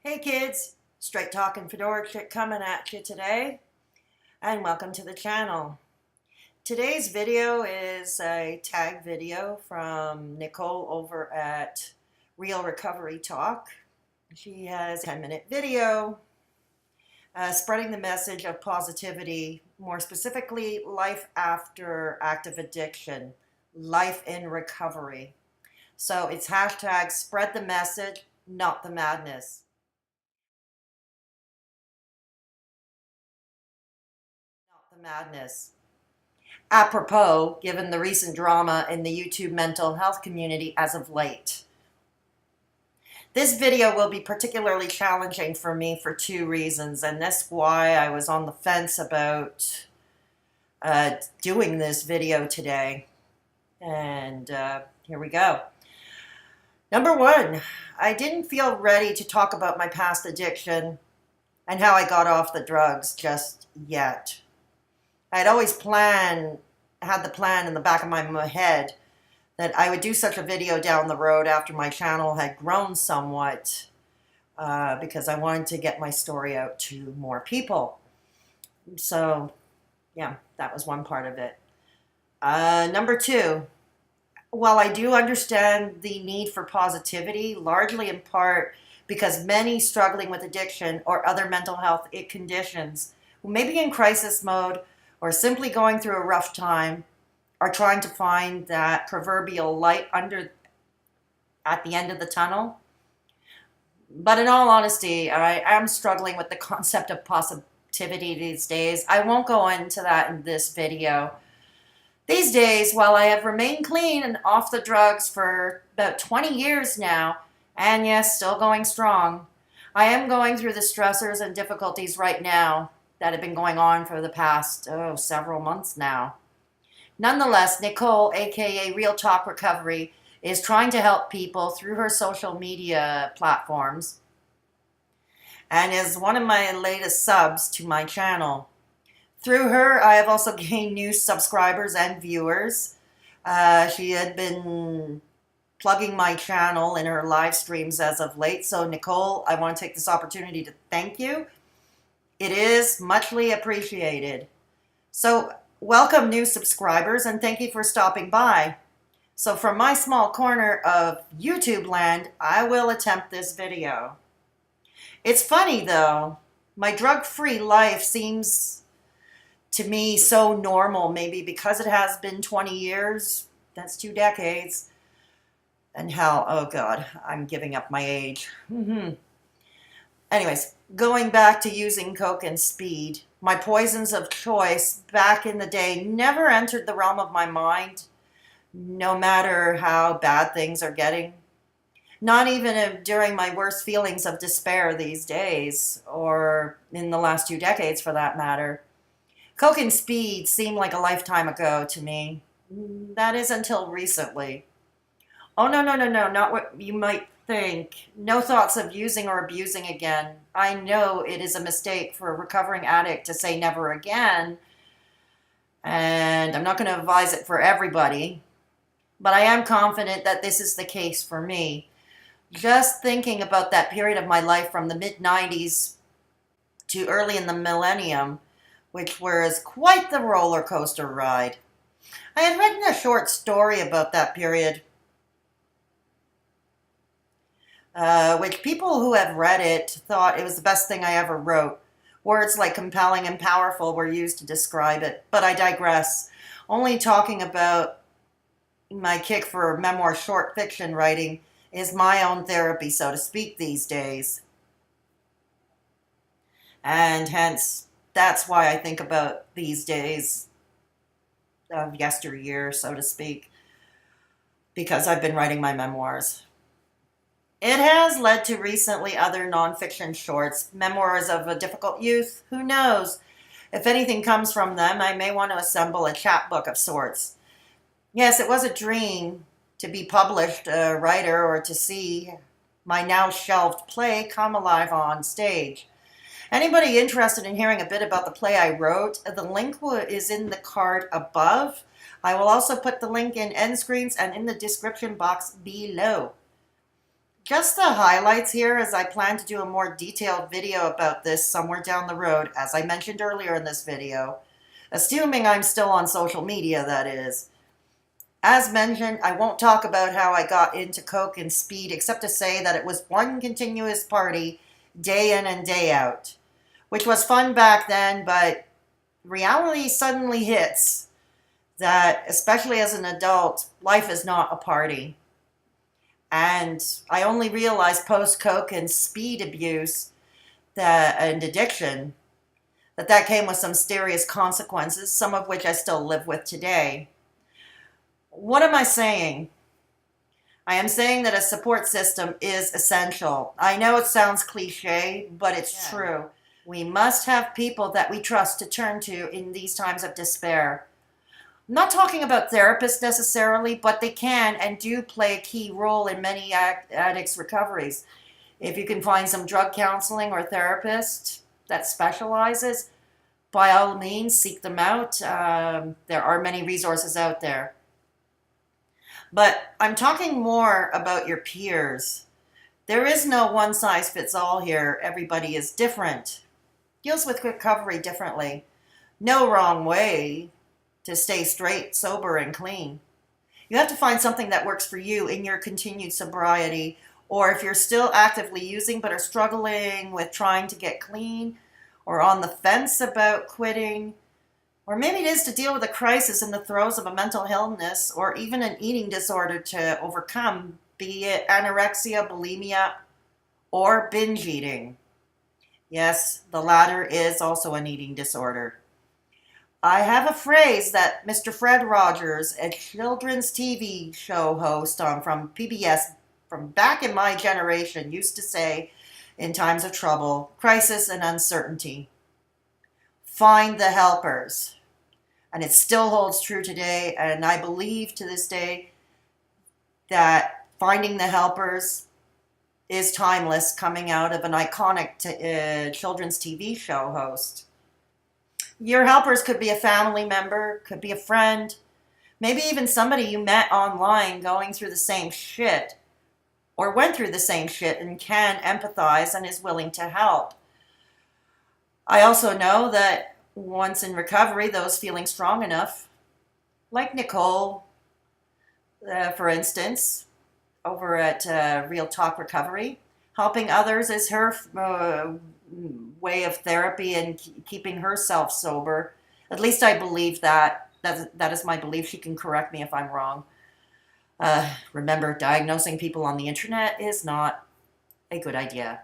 Hey kids, straight talking fedora chick coming at you today, and welcome to the channel. Today's video is a tag video from Nicole over at Real Recovery Talk. She has a 10-minute video spreading the message of positivity, more specifically life after active addiction, life in recovery. So it's hashtag spread the message, not the madness. Not the madness. Apropos, given the recent drama in the YouTube mental health community as of late. This video will be particularly challenging for me for two reasons, and that's why I was on the fence about doing this video today. And here we go. Number one, I didn't feel ready to talk about my past addiction and how I got off the drugs just yet. I'd always had the plan in the back of my head that I would do such a video down the road after my channel had grown somewhat because I wanted to get my story out to more people. So, yeah, that was one part of it. Number two, while I do understand the need for positivity, largely in part because many struggling with addiction or other mental health conditions who may be in crisis mode or simply going through a rough time are trying to find that proverbial light at the end of the tunnel. But in all honesty, I am struggling with the concept of positivity these days. I won't go into that in this video. These days, while I have remained clean and off the drugs for about 20 years now, and yes, still going strong, I am going through the stressors and difficulties right now that have been going on for the past, several months now. Nonetheless, Nicole, aka Real Talk Recovery, is trying to help people through her social media platforms and is one of my latest subs to my channel. Through her, I have also gained new subscribers and viewers. She had been plugging my channel in her live streams as of late. So Nicole, I want to take this opportunity to thank you. It is muchly appreciated. So welcome new subscribers and thank you for stopping by. So from my small corner of YouTube land, I will attempt this video. It's funny though, my drug-free life seems to me so normal, maybe because it has been 20 years, that's 2 decades. And hell, oh God, I'm giving up my age. Anyways, going back to using coke and speed, my poisons of choice back in the day never entered the realm of my mind, no matter how bad things are getting. Not even during my worst feelings of despair these days, or in the last 2 decades for that matter. Coke and speed seemed like a lifetime ago to me. That is until recently. Oh, no, not what you might think. No thoughts of using or abusing again. I know it is a mistake for a recovering addict to say never again, and I'm not going to advise it for everybody, but I am confident that this is the case for me. Just thinking about that period of my life from the mid-90s to early in the millennium, which was quite the roller coaster ride. I had written a short story about that period, which people who have read it thought it was the best thing I ever wrote. Words like compelling and powerful were used to describe it, but I digress. Only talking about my kick for memoir short fiction writing is my own therapy, so to speak, these days. And hence, that's why I think about these days of yesteryear, so to speak, because I've been writing my memoirs. It has led to recently other nonfiction shorts, memoirs of a difficult youth. Who knows? If anything comes from them, I may want to assemble a chapbook of sorts. Yes, it was a dream to be published a writer or to see my now shelved play come alive on stage. Anybody interested in hearing a bit about the play I wrote, the link is in the card above. I will also put the link in end screens and in the description box below. Just the highlights here, as I plan to do a more detailed video about this somewhere down the road, as I mentioned earlier in this video, assuming I'm still on social media, that is. As mentioned, I won't talk about how I got into coke and speed, except to say that it was one continuous party, day in and day out, which was fun back then, but reality suddenly hits that, especially as an adult, life is not a party. And I only realized post-coke and speed abuse and addiction that came with some serious consequences, some of which I still live with today. What am I saying? I am saying that a support system is essential. I know it sounds cliche, but it's true. We must have people that we trust to turn to in these times of despair. I'm not talking about therapists necessarily, but they can and do play a key role in many addicts' recoveries. If you can find some drug counseling or therapist that specializes, by all means, seek them out. There are many resources out there. But I'm talking more about your peers. There is no one-size-fits-all here. Everybody is different. Deals with recovery differently. No wrong way to stay straight, sober, and clean. You have to find something that works for you in your continued sobriety, or if you're still actively using but are struggling with trying to get clean, or on the fence about quitting, or maybe it is to deal with a crisis in the throes of a mental illness, or even an eating disorder to overcome, be it anorexia, bulimia, or binge eating. Yes, the latter is also an eating disorder. I have a phrase that Mr. Fred Rogers, a children's TV show host from PBS from back in my generation, used to say in times of trouble, crisis, and uncertainty. Find the helpers. And it still holds true today, and I believe to this day that finding the helpers is timeless, coming out of an iconic children's TV show host. Your helpers could be a family member, could be a friend, maybe even somebody you met online going through the same shit, or went through the same shit and can empathize and is willing to help. I also know that once in recovery, those feeling strong enough, like Nicole, for instance, over at Real Talk Recovery, helping others is her way of therapy and keeping herself sober. At least I believe that. That is my belief. She can correct me if I'm wrong. Remember, diagnosing people on the internet is not a good idea.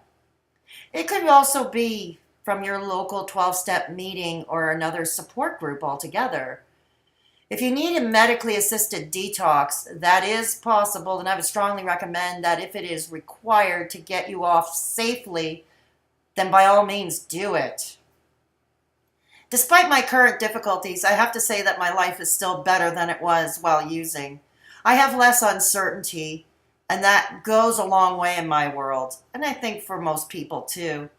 It could also be from your local 12-step meeting or another support group altogether. If you need a medically assisted detox, that is possible, and I would strongly recommend that if it is required to get you off safely, then by all means do it. Despite my current difficulties, I have to say that my life is still better than it was while using. I have less uncertainty, and that goes a long way in my world, and I think for most people too.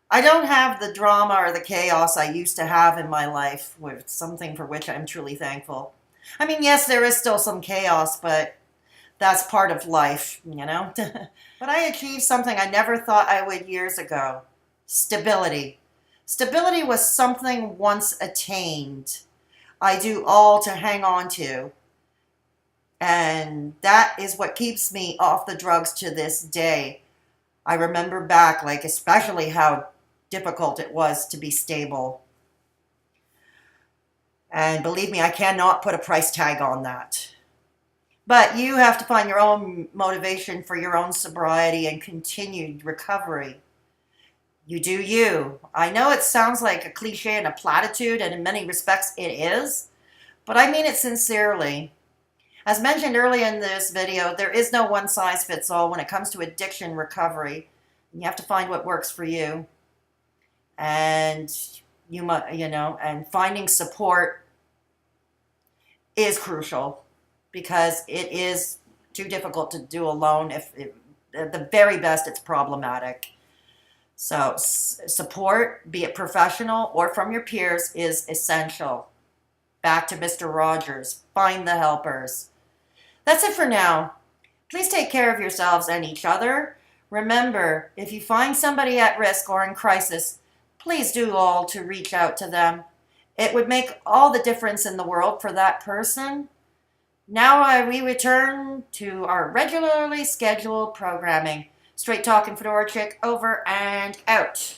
I don't have the drama or the chaos I used to have in my life, with something for which I'm truly thankful. I mean, yes, there is still some chaos, but that's part of life, you know? But I achieved something I never thought I would years ago. Stability. Stability was something once attained. I do all to hang on to. And that is what keeps me off the drugs to this day. I remember back, like, especially how difficult it was to be stable. And believe me, I cannot put a price tag on that. But you have to find your own motivation for your own sobriety and continued recovery. You do you. I know it sounds like a cliche and a platitude, and in many respects it is, but I mean it sincerely. As mentioned earlier in this video, there is no one-size-fits-all when it comes to addiction recovery. You have to find what works for you. And and finding support is crucial, because it is too difficult to do alone. At the very best, it's problematic. So support, be it professional or from your peers, is essential. Back to Mr. Rogers. Find the helpers. That's it for now. Please take care of yourselves and each other. Remember, if you find somebody at risk or in crisis, please do all to reach out to them. It would make all the difference in the world for that person. Now we return to our regularly scheduled programming. Straight Talking Fedora Chick over and out.